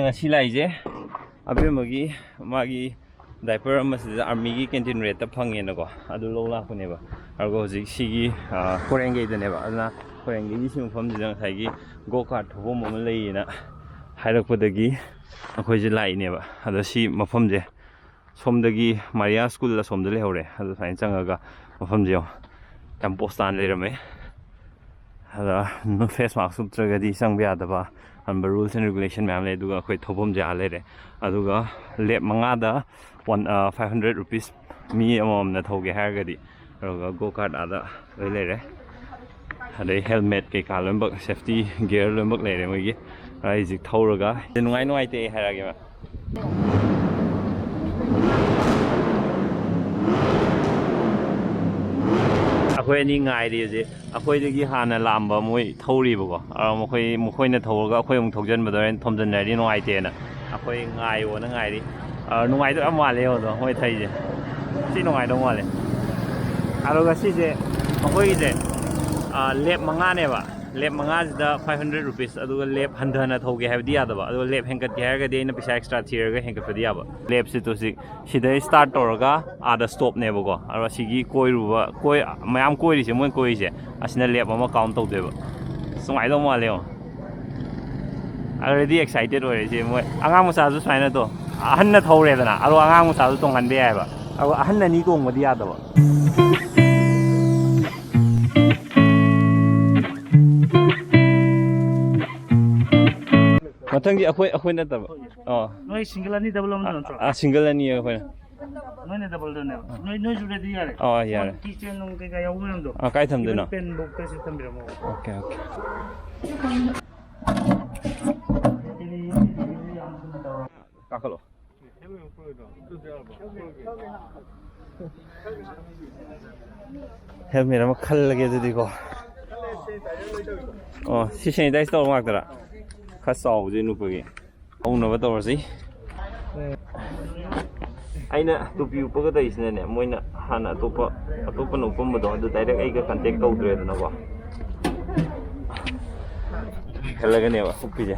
ꯉꯁꯤ ꯂꯥꯛꯏꯁꯦ ꯑꯕꯦꯝꯃꯒꯤ ꯃꯥꯒꯤ ꯗꯥꯏꯄꯔ ꯑꯃꯁꯤꯗ ꯑꯥꯔꯃꯤꯒꯤ ꯀꯦꯟꯇꯤꯟ ꯔꯦꯠꯇ ꯐꯪꯉꯦꯅꯀꯣ ꯑꯗꯨ ꯂꯧ ꯂꯥꯛꯄꯅꯦꯕ ꯑꯗꯨꯒ ꯍꯧꯖꯤꯛ ꯁꯤꯒꯤ ꯀꯣꯔꯦꯡꯒꯩꯗꯅꯦꯕ ꯑꯗꯨꯅ ꯀꯣꯔꯦꯡꯒꯩꯒꯤ ꯁꯤ ꯃꯐꯝꯁꯤꯗ ꯉꯁꯥꯏꯒꯤ ꯒꯣ ꯀꯥꯔꯠ ꯊꯧꯐꯝ ꯑꯃ ꯂꯩꯌꯦꯅ ꯍꯥꯏꯔꯛꯄꯗꯒꯤ ꯑꯩꯈꯣꯏꯁꯦ ꯂꯥꯛꯏꯅꯦꯕ ꯑꯗꯣ ꯁꯤ ꯃꯐꯝꯁꯦ ꯁꯣꯝꯗꯒꯤ ꯃꯥꯔꯤꯌꯥ ꯁ꯭ꯀꯨꯜ ꯑꯁꯣꯝꯗ ꯂꯩꯍꯧꯔꯦ ꯑꯗꯨ ꯁꯨꯃꯥꯏꯅ ꯆꯪꯉꯒ ꯃꯐꯝꯁꯦ ꯌꯥꯝ ꯄꯣꯁꯇꯥꯟ ꯂꯩꯔꯝꯃꯦ ꯑꯗ ꯐꯦꯁ ꯃꯥꯛꯁ ꯎꯞꯇ꯭ꯔꯒꯗꯤ ꯆꯪꯕ ꯌꯥꯗꯕ ꯑꯟꯕ ꯔꯨꯜꯁ ꯑꯦꯟ ꯔꯤꯒꯨꯂꯦꯁꯟ ꯃꯌꯥꯝ ꯂꯩ ꯑꯗꯨꯒ ꯑꯩꯈꯣꯏ ꯊꯧꯐꯝꯁꯦ ꯂꯩꯔꯦ ꯑꯗꯨꯒ ꯂꯦꯞ 5ꯗ 500 ꯔꯨꯄꯤꯁ ꯃꯤ ꯑꯃꯃꯝꯅ ꯊꯧꯒꯦ ꯍꯥꯏꯔꯒꯗꯤ ꯑꯗꯨꯒ ꯒꯣ ꯀꯥꯔꯠ ꯑꯥꯗ ꯂꯣꯏ ꯂꯩꯔꯦ ꯑꯗꯩ ꯍꯦꯜꯃꯦꯠ ꯀꯩꯀꯥ ꯂꯣꯏꯅꯃꯛ ꯁꯦꯐꯇꯤ ꯒꯤꯌꯔ ꯂꯣꯏꯅꯃꯛ ꯂꯩꯔꯦ ꯃꯣꯏꯒꯤ ꯍꯧꯖꯤꯛ ꯊꯧꯔꯒ ꯅꯨꯡꯉꯥꯏ ꯅꯨꯡꯉꯥꯏꯇꯦ ꯍꯥꯏꯔꯛꯑꯒꯦ ꯑꯩꯈꯣꯏ ꯑꯅꯤ ꯉꯥꯏꯔꯤ ꯍꯧꯖꯤꯛ ꯑꯩꯈꯣꯏꯗꯒꯤ ꯍꯥꯟꯅ ꯂꯥꯛꯑꯝꯕ ꯃꯣꯏ ꯊꯧꯔꯤꯕꯀꯣ ꯃꯈꯣꯏꯅ ꯊꯧꯔꯒ ꯑꯩꯈꯣꯏ ꯑꯃꯨꯛ ꯊꯧꯖꯤꯟꯕꯗ ꯍꯣꯔꯦꯟ ꯊꯣꯝꯖꯤꯟꯅꯔꯗꯤ ꯅꯨꯡꯉꯥꯏꯇꯦꯅ ꯑꯩꯈꯣꯏ ꯉꯥꯏꯌꯣꯅ ꯉꯥꯏꯔꯤ ꯅꯨꯡꯉꯥꯏꯗꯧ ꯌꯥꯝ ꯃꯥꯜꯂꯦ ꯑꯗꯣ ꯃꯣꯏ ꯊꯩꯁꯦ ꯁꯤ ꯅꯨꯡꯉꯥꯏꯗꯧ ꯃꯥꯜꯂꯦ ꯑꯗꯨꯒ ꯁꯤꯁꯦ ꯑꯩꯈꯣꯏꯒꯤꯁꯦ ꯂꯦꯞ 5ꯅꯦꯕ ꯂꯦꯞ 5ꯁꯤꯗ 500 ꯔꯨꯄꯤꯁ ꯑꯗꯨꯒ ꯂꯦꯞ ꯍꯟꯊꯅ ꯊꯧꯒꯦ ꯍꯥꯏꯕꯗꯤ ꯌꯥꯗꯕ ꯑꯗꯨꯒ ꯂꯦꯞ ꯍꯦꯟꯒꯠꯀꯦ ꯍꯥꯏꯔꯒꯗꯤ ꯑꯩꯅ ꯄꯩꯁꯥ ꯑꯦꯛꯁꯇ꯭ꯔꯥ ꯊꯤꯔꯒ ꯍꯦꯟꯒꯠꯄꯗꯤ ꯌꯥꯕ ꯂꯦꯞꯁꯤ ꯍꯧꯖꯤꯛ ꯁꯤꯗꯩ ꯁ꯭ꯇꯥꯔꯠ ꯇꯧꯔꯒ ꯑꯥꯗ ꯁ꯭ꯇꯣꯞꯅꯦꯕꯀꯣ ꯑꯗꯨꯒ ꯁꯤꯒꯤ ꯃꯌꯥꯝ ꯀꯣꯏꯔꯤꯁꯦ ꯃꯣꯏ ꯀꯣꯏꯔꯤꯁꯦ ꯑꯁꯤꯅ ꯂꯦꯞ ꯑꯃ ꯀꯥꯎꯟ ꯇꯧꯗꯣꯏꯕ ꯅꯨꯡꯉꯥꯏꯗꯧ ꯃꯥꯜꯂꯦ ꯑꯗꯨꯗꯤ ꯑꯦꯛꯁꯥꯏꯇꯦഡ് ꯑꯣꯏꯔꯤꯁꯦ ꯃꯣꯏ ꯑꯉꯥꯡ ꯃꯆꯥꯁꯨ ꯁꯨꯃꯥꯏꯅ ꯑꯍꯟꯅ ꯊꯧꯔꯦꯗꯅ ꯑꯗꯣ ꯑꯉꯥꯡ ꯃꯆꯥꯁꯨ ꯇꯣꯡꯍꯟꯕ ꯌꯥꯏꯑꯕ ꯑꯗꯨꯒ ꯑꯍꯟ ꯑꯅꯤ ꯇꯣꯡꯕꯗꯤ ꯌꯥꯗꯕ ꯃꯊꯪꯗꯤ ꯑꯩꯈꯣꯏ ꯅꯠꯇꯕ ꯅꯣꯏ ꯁꯤꯡꯒꯜ ꯑꯅꯤ ꯗꯕꯜ ꯑꯃꯗ ꯅꯠꯇ꯭ꯔꯣ ꯁꯤꯡꯒꯜ ꯑꯅꯤ ꯑꯩꯈꯣꯏꯅ ꯅꯣꯏꯅ ꯗꯕꯜꯗꯅꯦꯕ ꯅꯣꯏꯁꯨ ꯔꯦꯗꯤ ꯌꯥꯔꯦ ꯌꯥꯔꯦ ꯀꯤꯆꯦꯟ ꯅꯨꯡ ꯀꯩꯀꯥ ꯌꯥꯎꯕ ꯃꯌꯥꯝꯗꯣ ꯀꯥꯏ ꯊꯝꯗꯣꯏꯅꯣ ꯄꯦꯟ ꯕꯣꯛꯁꯇꯁꯨ ꯊꯝꯕꯤꯔꯝꯃꯣ ꯑꯣꯀꯦ ꯀꯥꯈꯠꯂꯣ ꯍꯦꯜꯃꯦꯠ ꯑꯃ ꯈꯜꯂꯒꯦ ꯑꯗꯨꯗꯤꯀꯣ ꯁꯤ ꯁꯦꯅꯤꯇꯥꯏꯁ ꯇꯧꯕ ꯉꯥꯛꯇꯔꯥ ꯈꯔ ꯆꯥꯎꯕꯁꯦ ꯅꯨꯄꯥꯒꯤ ꯍꯧꯅꯕ ꯇꯧꯔꯁꯤ ꯑꯩꯅ ꯇꯨꯄꯤ ꯎꯞꯄꯒ ꯇꯧꯔꯤꯁꯤꯅꯅꯦ ꯃꯣꯏꯅ ꯍꯥꯟꯅ ꯑꯇꯣꯞꯄꯅ ꯎꯞꯄꯝꯕꯗꯣ ꯑꯗꯨ ꯗꯥꯏꯔꯦꯛ ꯑꯩꯒ ꯀꯟꯇꯦꯛ ꯇꯧꯗ꯭ꯔꯦꯗꯅꯀꯣ ꯈꯜꯂꯒꯅꯦꯕ ꯎꯞꯄꯤꯁꯦ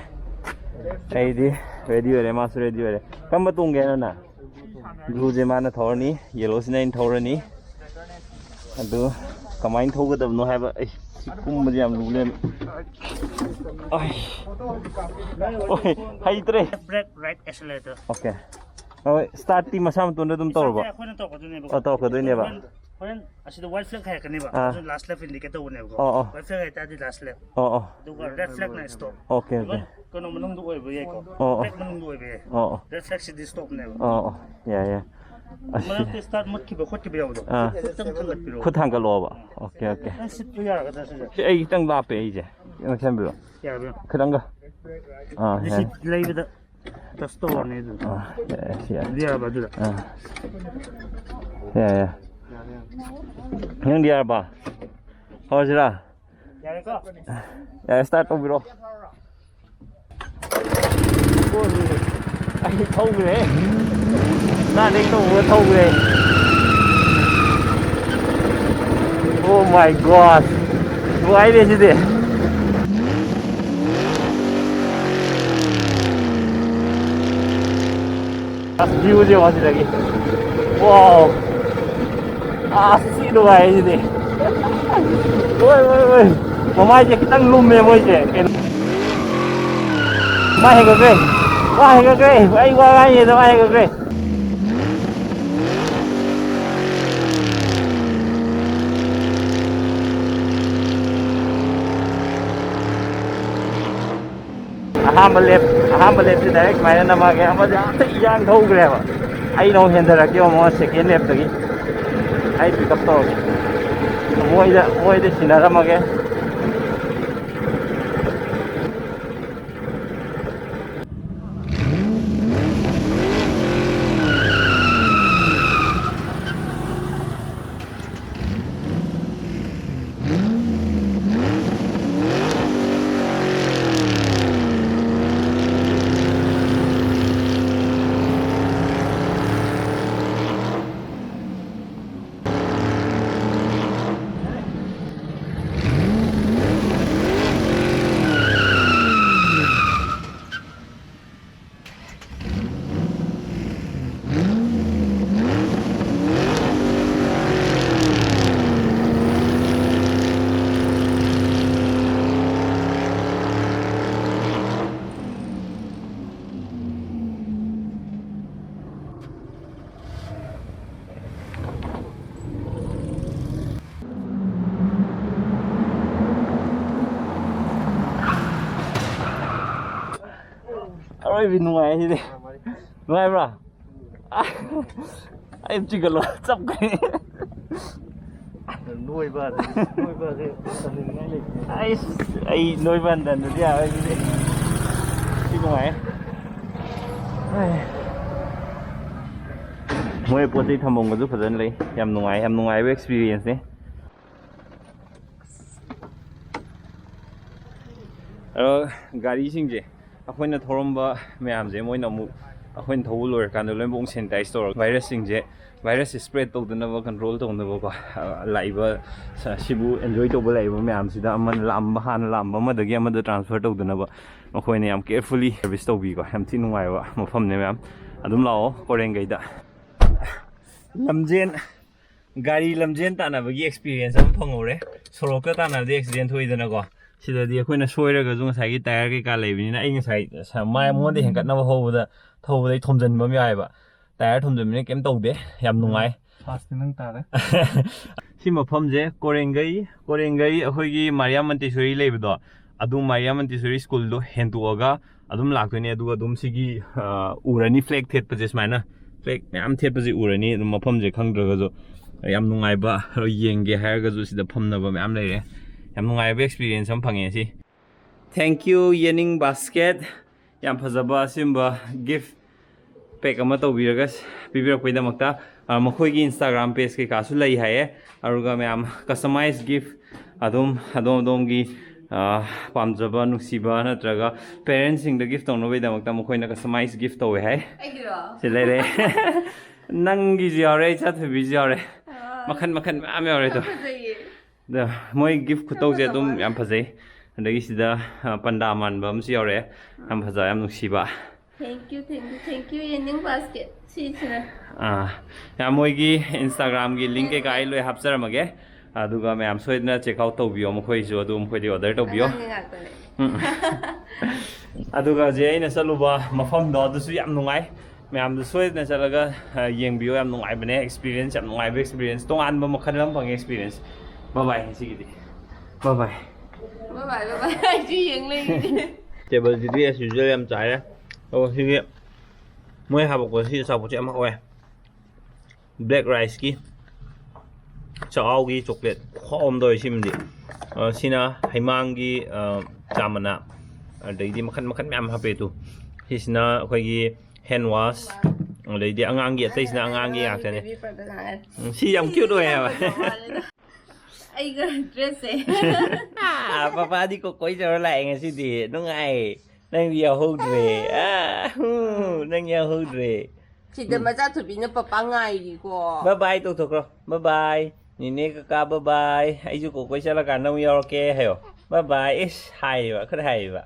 ꯑꯩꯗꯤ ꯔꯦꯗꯤ ꯑꯣꯏꯔꯦ ꯃꯥꯁꯨ ꯔꯦꯗꯤ ꯑꯣꯏꯔꯦ ꯀꯔꯝꯕ ꯇꯣꯡꯒꯦꯅ ꯅꯪ ꯕ꯭ꯂꯨꯁꯦ ꯃꯥꯅ ꯊꯧꯔꯅꯤ ꯌꯦꯜꯂꯣꯁꯤꯅ ꯑꯩꯅ ꯊꯧꯔꯅꯤ ꯑꯗꯨ ꯀꯃꯥꯏꯅ ꯊꯧꯒꯗꯕꯅꯣ ꯍꯥꯏꯕ ꯁꯤ ꯀꯨꯝꯕꯁꯦ ꯌꯥꯝ ꯂꯨ ꯂꯩꯔꯝꯃꯦ ꯍꯩꯇ꯭ꯔꯦ ꯕ꯭ꯔꯦꯛ ꯔꯥꯏꯠ ꯑꯦꯛꯁꯦꯂꯔꯦꯇꯔ ꯑꯣꯀꯦ ꯍꯣꯏ ꯁ꯭ꯇꯥꯔꯠꯇꯤ ꯃꯁꯥ ꯃꯇꯣꯟꯗ ꯑꯗꯨꯝ ꯇꯧꯔꯕꯣ ꯑꯩꯈꯣꯏꯅ ꯇꯧꯔꯛꯀꯗꯣꯏꯅꯦꯕ ꯇꯧꯔꯛꯀꯗꯣꯏꯅꯦꯕ ꯍꯣꯔꯦꯟ ꯑꯁꯤꯗ ꯋꯥꯏꯠ ꯐ꯭ꯂꯦꯛ ꯍꯥꯏꯔꯛꯀꯅꯦꯕ ꯑꯗꯨ ꯂꯥꯁ ꯂꯦꯞ ꯏꯟꯗꯤꯀꯦꯠ ꯇꯧꯕꯅꯦꯕꯀꯣ ꯋꯥꯏꯠ ꯐ꯭ꯂꯦꯛ ꯍꯥꯏꯇꯥꯔꯗꯤ ꯂꯥꯁ ꯂꯦꯞ ꯑꯗꯨꯒ ꯔꯦꯗ ꯐ꯭ꯂꯦꯛꯅ ꯁ꯭ꯇꯣꯞ ꯑꯣꯀꯦ ꯀꯩꯅꯣ ꯃꯅꯨꯡꯗ ꯑꯣꯏꯕ ꯌꯥꯏꯀꯣ ꯕ꯭ꯔꯦꯛ ꯃꯅꯨꯡꯗ ꯑꯣꯏꯕ ꯌꯥꯏ ꯔꯦꯗ ꯐ꯭ꯂꯦꯛꯁꯤꯗꯤ ꯁ꯭ꯇꯣꯞꯅꯦꯕ ꯌꯥꯏ ꯃꯔꯛꯇ ꯁ꯭ꯇꯥꯔꯠ ꯃꯨꯠꯈꯤꯕ ꯈꯣꯠꯈꯤꯕ ꯌꯥꯎꯕꯗꯣ ꯈꯨꯠꯇꯪ ꯊꯥꯡꯒꯠꯄꯤꯔꯣ ꯈꯨꯠ ꯊꯥꯡꯒꯠꯂꯛꯑꯣꯕ ꯑꯣꯀꯦ ꯅꯪ ꯁꯤꯠꯄ ꯌꯥꯔꯒꯗ꯭ꯔꯥ ꯁꯤꯁꯦ ꯑꯩ ꯈꯤꯇꯪ ꯂꯥꯞꯄꯦ ꯑꯩꯁꯦ ꯁꯦꯝꯕꯤꯔꯣ ꯌꯥꯔꯕ꯭ꯔꯥ ꯈꯤꯇꯪꯒ ꯁꯤ ꯂꯩꯕꯗ ꯇꯁ ꯇꯧꯔꯅꯤ ꯑꯗꯨ ꯌꯥꯔꯕ ꯑꯗꯨꯗ ꯌꯥꯏ ꯅꯪꯗꯤ ꯌꯥꯔꯕ ꯍꯧꯔꯁꯤꯔꯥ ꯌꯥꯔꯦꯀꯣ ꯌꯥꯔꯦ ꯁ꯭ꯇꯥꯔꯠ ꯇꯧꯕꯤꯔꯣ ꯑꯩ ꯊꯧꯈ꯭ꯔꯦ ꯅꯍꯥꯟꯗꯒꯤ ꯇꯧꯕꯒ ꯊꯧꯈ꯭ꯔꯦ ꯑꯣ ꯃꯥꯏ ꯒꯣꯗ ꯅꯨꯡꯉꯥꯏꯔꯦ ꯁꯤꯗꯤ ꯚ꯭ꯌꯨꯁꯦ ꯁꯤꯗꯒꯤ ꯋꯥꯎ ꯁꯤ ꯅꯨꯡꯉꯥꯏꯔꯦ ꯁꯤꯗꯤ ꯍꯣꯏ ꯃꯃꯥꯏꯁꯦ ꯈꯤꯇꯪ ꯂꯨꯝꯃꯦ ꯃꯣꯏꯁꯦ ꯃꯥ ꯍꯦꯟꯒꯠꯈ꯭ꯔꯦ ꯑꯩ ꯋꯥ ꯉꯥꯡꯉꯤꯉꯩꯗ ꯃꯥ ꯍꯦꯟꯒꯠꯈ꯭ꯔꯦ ꯑꯍꯥꯟꯕ ꯂꯦꯞꯁꯤ ꯗꯥꯏꯔꯦꯛ ꯁꯨꯃꯥꯏꯅ ꯅꯝꯃꯒꯦ ꯑꯃꯗꯤ ꯑꯝꯇ ꯏꯌꯥꯡ ꯊꯧꯈ꯭ꯔꯦꯕ ꯑꯩꯅ ꯑꯃꯨꯛ ꯍꯦꯟꯊꯔꯛꯀꯦꯕ ꯑꯃꯨꯛ ꯁꯦꯀꯦꯟ ꯂꯦꯞꯇꯒꯤ ꯑꯩ ꯄꯤꯛꯑꯞ ꯇꯧꯔꯒꯦ ꯃꯣꯏꯗ ꯁꯤꯟꯅꯔꯝꯃꯒꯦ ꯑꯔꯣꯏꯕꯤ ꯅꯨꯡꯉꯥꯏ ꯁꯤꯗꯤ ꯅꯨꯡꯉꯥꯏꯕ꯭ꯔꯥ ꯑꯩ ꯆꯤꯡꯒꯠꯂꯣ ꯆꯞꯀꯅꯤ ꯑꯩ ꯅꯣꯏꯕ ꯍꯟꯗꯅꯗꯤ ꯌꯥꯔꯣꯏ ꯁꯤꯗꯤ ꯁꯤ ꯅꯨꯡꯉꯥꯏ ꯃꯣꯏ ꯄꯣꯠ ꯆꯩ ꯊꯝꯐꯝꯒꯁꯨ ꯐꯖꯅ ꯂꯩ ꯌꯥꯝ ꯅꯨꯡꯉꯥꯏꯕ ꯑꯦꯛꯁꯄꯤꯔꯤꯌꯦꯟꯁꯅꯤ ꯑꯗꯣ ꯒꯥꯔꯤꯁꯤꯡꯁꯦ ꯑꯩꯈꯣꯏꯅ ꯊꯧꯔꯝꯕ ꯃꯌꯥꯝꯁꯦ ꯃꯣꯏꯅ ꯑꯃꯨꯛ ꯑꯩꯈꯣꯏꯅ ꯊꯧꯕ ꯂꯣꯏꯔꯀꯥꯟꯗ ꯂꯣꯏꯅꯃꯛ ꯁꯦꯅꯤꯇꯥꯏꯁ ꯇꯧꯔꯒ ꯚꯥꯏꯔꯁꯁꯦ ꯁ꯭ꯄ꯭ꯔꯦꯗ ꯇꯧꯗꯅꯕ ꯀꯟꯇ꯭ꯔꯣꯜ ꯇꯧꯅꯕꯀꯣ ꯂꯥꯛꯏꯕ ꯁꯤꯕꯨ ꯑꯦꯟꯖꯣꯏ ꯇꯧꯕ ꯂꯥꯛꯏꯕ ꯃꯌꯥꯝꯁꯤꯗ ꯍꯥꯟꯅ ꯂꯥꯛꯑꯝꯕ ꯑꯃꯗꯒꯤ ꯑꯃꯗ ꯇ꯭ꯔꯥꯟꯁꯐꯔ ꯇꯧꯗꯅꯕ ꯃꯈꯣꯏꯅ ꯌꯥꯝ ꯀꯦꯌꯔꯐꯨꯜꯂꯤ ꯁꯔꯚꯤꯁ ꯇꯧꯕꯤꯀꯣ ꯌꯥꯝ ꯊꯤ ꯅꯨꯡꯉꯥꯏꯕ ꯃꯐꯝꯅꯦ ꯃꯌꯥꯝ ꯑꯗꯨꯝ ꯂꯥꯛꯑꯣ ꯀꯣꯔꯦꯡꯒꯩꯗ ꯒꯥꯔꯤ ꯂꯝꯖꯦꯟ ꯇꯥꯟꯅꯕꯒꯤ ꯑꯦꯛꯁꯄꯤꯔꯤꯌꯦꯟꯁ ꯑꯃ ꯐꯪꯍꯧꯔꯦ ꯁꯣꯔꯣꯛꯇ ꯇꯥꯟꯅꯕꯗꯤ ꯑꯦꯛꯁꯤꯗꯦꯟ ꯊꯣꯛꯏꯗꯅꯀꯣ ꯁꯤꯗꯗꯤ ꯑꯩꯈꯣꯏꯅ ꯁꯣꯏꯔꯒꯁꯨ ꯉꯁꯥꯏꯒꯤ ꯇꯥꯌꯔ ꯀꯩꯀꯥ ꯂꯩꯕꯅꯤꯅ ꯑꯩ ꯉꯁꯥꯏ ꯃꯉꯣꯟꯗ ꯍꯦꯟꯒꯠꯅꯕ ꯊꯧꯕꯗꯩ ꯊꯣꯝꯖꯤꯟꯕ ꯑꯃ ꯌꯥꯎꯋꯦꯕ ꯇꯥꯌꯔ ꯊꯣꯝꯖꯤꯟꯕꯅꯤꯅ ꯀꯩꯝ ꯇꯧꯗꯦ ꯌꯥꯝ ꯅꯨꯡꯉꯥꯏ ꯐꯥꯁꯇꯤ ꯅꯪ ꯇꯥꯔꯦ ꯁꯤ ꯃꯐꯝꯁꯦ ꯀꯣꯔꯦꯡꯒꯩ ꯑꯩꯈꯣꯏꯒꯤ ꯃꯥꯔꯤꯌꯥ ꯃꯟꯇꯦꯁꯣꯔꯤ ꯂꯩꯕꯗꯣ ꯑꯗꯨ ꯃꯥꯔꯤꯌꯥ ꯃꯟꯇꯦꯁꯣꯔꯤ ꯁ꯭ꯀꯨꯜꯗꯣ ꯍꯦꯟꯗꯣꯛꯑꯒ ꯑꯗꯨꯝ ꯂꯥꯛꯇꯣꯏꯅꯦ ꯑꯗꯨꯒ ꯑꯗꯨꯝ ꯁꯤꯒꯤ ꯎꯔꯅꯤ ꯐ꯭ꯂꯦꯛ ꯊꯦꯠꯄꯁꯦ ꯁꯨꯃꯥꯏꯅ ꯐ꯭ꯂꯦꯛ ꯃꯌꯥꯝ ꯊꯦꯠꯄꯁꯦ ꯎꯔꯅꯤ ꯑꯗꯨꯝ ꯃꯐꯝꯁꯦ ꯈꯪꯗ꯭ꯔꯒꯁꯨ ꯌꯥꯝ ꯅꯨꯡꯉꯥꯏꯕ ꯌꯦꯡꯒꯦ ꯍꯥꯏꯔꯒꯁꯨ ꯁꯤꯗ ꯐꯝꯅꯕ ꯃꯌꯥꯝ ꯂꯩꯔꯦ ꯌꯥꯝ ꯅꯨꯡꯉꯥꯏꯕ ꯑꯦꯛꯁꯄꯤꯔꯤꯌꯦꯟꯁ ꯑꯃ ꯐꯪꯉꯦ ꯁꯤ ꯊꯦꯡꯛ ꯌꯨ ꯌꯦꯅꯤꯡ ꯕꯥꯁꯀꯦꯠ ꯌꯥꯝ ꯐꯖꯕ ꯑꯁꯤꯒꯨꯝꯕ ꯒꯤꯐ ꯄꯦꯛ ꯑꯃ ꯇꯧꯕꯤꯔꯒ ꯄꯤꯕꯤꯔꯛꯄꯒꯤꯗꯃꯛꯇ ꯃꯈꯣꯏꯒꯤ ꯏꯟꯁꯇꯥꯒ꯭ꯔꯥꯝ ꯄꯦꯖ ꯀꯩꯀꯥꯁꯨ ꯂꯩ ꯍꯥꯏꯌꯦ ꯑꯗꯨꯒ ꯃꯌꯥꯝ ꯀꯁꯇꯃꯥꯏꯁ ꯒꯤꯐ ꯑꯗꯣꯝꯒꯤ ꯄꯥꯝꯖꯕ ꯅꯨꯡꯁꯤꯕ ꯅꯠꯇ꯭ꯔꯒ ꯄꯦꯔꯦꯟꯁꯁꯤꯡꯗ ꯒꯤꯐ ꯇꯧꯅꯕꯒꯤꯗꯃꯛꯇ ꯃꯈꯣꯏꯅ ꯀꯁꯇꯃꯥꯏꯁ ꯒꯤꯐ ꯇꯧꯋꯦ ꯍꯥꯏ ꯁꯤ ꯂꯩꯔꯦ ꯅꯪꯒꯤꯁꯨ ꯌꯥꯎꯔꯦ ꯏꯆꯥꯊꯣꯏꯕꯤꯁꯨ ꯌꯥꯎꯔꯦ ꯃꯈꯟ ꯃꯌꯥꯝ ꯌꯥꯎꯔꯦ ꯑꯗꯣ ꯃꯣꯏ ꯒꯤꯐ ꯈꯨꯇꯧꯁꯦ ꯑꯗꯨꯝ ꯌꯥꯝ ꯐꯖꯩ ꯑꯗꯒꯤ ꯁꯤꯗ ꯄꯟꯗꯥ ꯃꯥꯟꯕ ꯑꯃꯁꯨ ꯌꯥꯎꯔꯛꯑꯦ ꯌꯥꯝ ꯐꯖ ꯌꯥꯝ ꯅꯨꯡꯁꯤꯕ Thank you, Yening Basket. ꯃꯣꯏꯒꯤ ꯏꯟꯁꯇꯥꯒ꯭ꯔꯥꯝꯒꯤ ꯂꯤꯡ ꯀꯩꯀꯥ ꯑꯩ ꯂꯣꯏ ꯍꯥꯞꯆꯔꯝꯃꯒꯦ ꯑꯗꯨꯒ ꯃꯌꯥꯝ ꯁꯣꯏꯗꯅ ꯆꯦꯛꯑꯥꯎꯠ ꯇꯧꯕꯤꯌꯣ ꯃꯈꯣꯏꯁꯨ ꯑꯗꯨ ꯃꯈꯣꯏꯗꯤ ꯑꯣꯔꯗꯔ ꯇꯧꯕꯤꯌꯣ ꯑꯗꯨꯒ ꯍꯧꯖꯤꯛ ꯑꯩꯅ ꯆꯠꯂꯨꯕ ꯃꯐꯝꯗꯣ ꯑꯗꯨꯁꯨ ꯌꯥꯝ ꯅꯨꯡꯉꯥꯏ ꯃꯌꯥꯝꯗꯨ ꯁꯣꯏꯗꯅ ꯆꯠꯂꯒ ꯌꯦꯡꯕꯤꯌꯣ ꯌꯥꯝ ꯅꯨꯡꯉꯥꯏꯕꯅꯦ ꯑꯦꯛꯁꯄꯤꯔꯤꯌꯦꯟꯁ ꯌꯥꯝ ꯅꯨꯡꯉꯥꯏꯕ ꯑꯦꯛꯁꯄꯤꯔꯤꯌꯦꯟꯁ ꯇꯣꯉꯥꯟꯕ ꯃꯈꯜ ꯑꯃ ꯐꯪꯉꯦ ꯑꯦꯛꯁꯄꯤꯔꯤꯌꯦꯟꯁ ꯕꯥꯏ ꯉꯁꯤꯒꯤꯗꯤ ꯕꯥꯏ ꯇꯦꯕꯜꯁꯤꯗꯤ ꯑꯦꯁ ꯌꯨꯖꯨꯑꯦꯜ ꯌꯥꯝ ꯆꯥꯏꯔꯦ ꯑꯗꯨꯒ ꯁꯤꯒꯤ ꯃꯣꯏ ꯍꯥꯄꯛꯄ ꯁꯤ ꯑꯆꯥꯄꯣꯠꯁꯦ ꯌꯥꯝ ꯍꯥꯎꯋꯦ ꯕ꯭ꯂꯦꯛ ꯔꯥꯏꯁꯀꯤ ꯆꯥꯛꯍꯥꯎꯒꯤ ꯆꯣꯀ꯭ꯂꯦꯠ ꯈꯨꯍꯥꯎ ꯑꯃ ꯇꯧꯋꯦ ꯁꯤꯃꯗꯤ ꯁꯤꯅ ꯍꯩꯃꯥꯡꯒꯤ ꯆꯥꯃꯅꯥ ꯑꯗꯩꯗꯤ ꯃꯈꯟ ꯃꯌꯥꯝ ꯍꯥꯞꯄꯦ ꯇꯨ ꯁꯤꯁꯤꯅ ꯑꯩꯈꯣꯏꯒꯤ ꯍꯦꯟ ꯋꯥꯁ ꯑꯗꯩꯗꯤ ꯑꯉꯥꯡꯒꯤ ꯑꯇꯩꯁꯤꯅ ꯑꯉꯥꯡꯒꯤ ꯉꯥꯛꯇꯅꯦ ꯁꯤ ꯌꯥꯝ ꯀ꯭ꯌꯨꯠ ꯑꯣꯏ ꯍꯥꯏꯕ ꯑꯩꯒ ꯗ꯭ꯔꯦꯁꯁꯦ ꯄꯄꯥꯗꯤ ꯀꯣꯏ ꯆꯧꯔ ꯂꯥꯛꯑꯦ ꯉꯁꯤꯗꯤ ꯅꯨꯡꯉꯥꯏ ꯅꯪꯗꯤ ꯌꯥꯎꯍꯧꯗ꯭ꯔꯦ ꯅꯪ ꯌꯥꯎꯍꯧꯗ꯭ꯔꯦ ꯁꯤꯗ ꯃꯆꯥꯊꯣꯏꯕꯤꯅ ꯄꯄꯥ ꯉꯥꯏꯔꯤꯀꯣ ꯕꯥꯏ ꯇꯧꯊꯣꯛꯈ꯭ꯔꯣ ꯕꯥꯏ ꯅꯦꯅꯦ ꯀꯀꯥ ꯕꯥꯏ ꯑꯩꯁꯨ ꯀꯣꯏ ꯆꯠꯂꯀꯥꯟꯗ ꯑꯃꯨꯛ ꯌꯥꯎꯔꯛꯀꯦ ꯍꯥꯏꯌꯣ ꯕꯥꯏ ꯏꯁ ꯍꯥꯏꯌꯦꯕ ꯈꯔ ꯍꯥꯏꯌꯦꯕ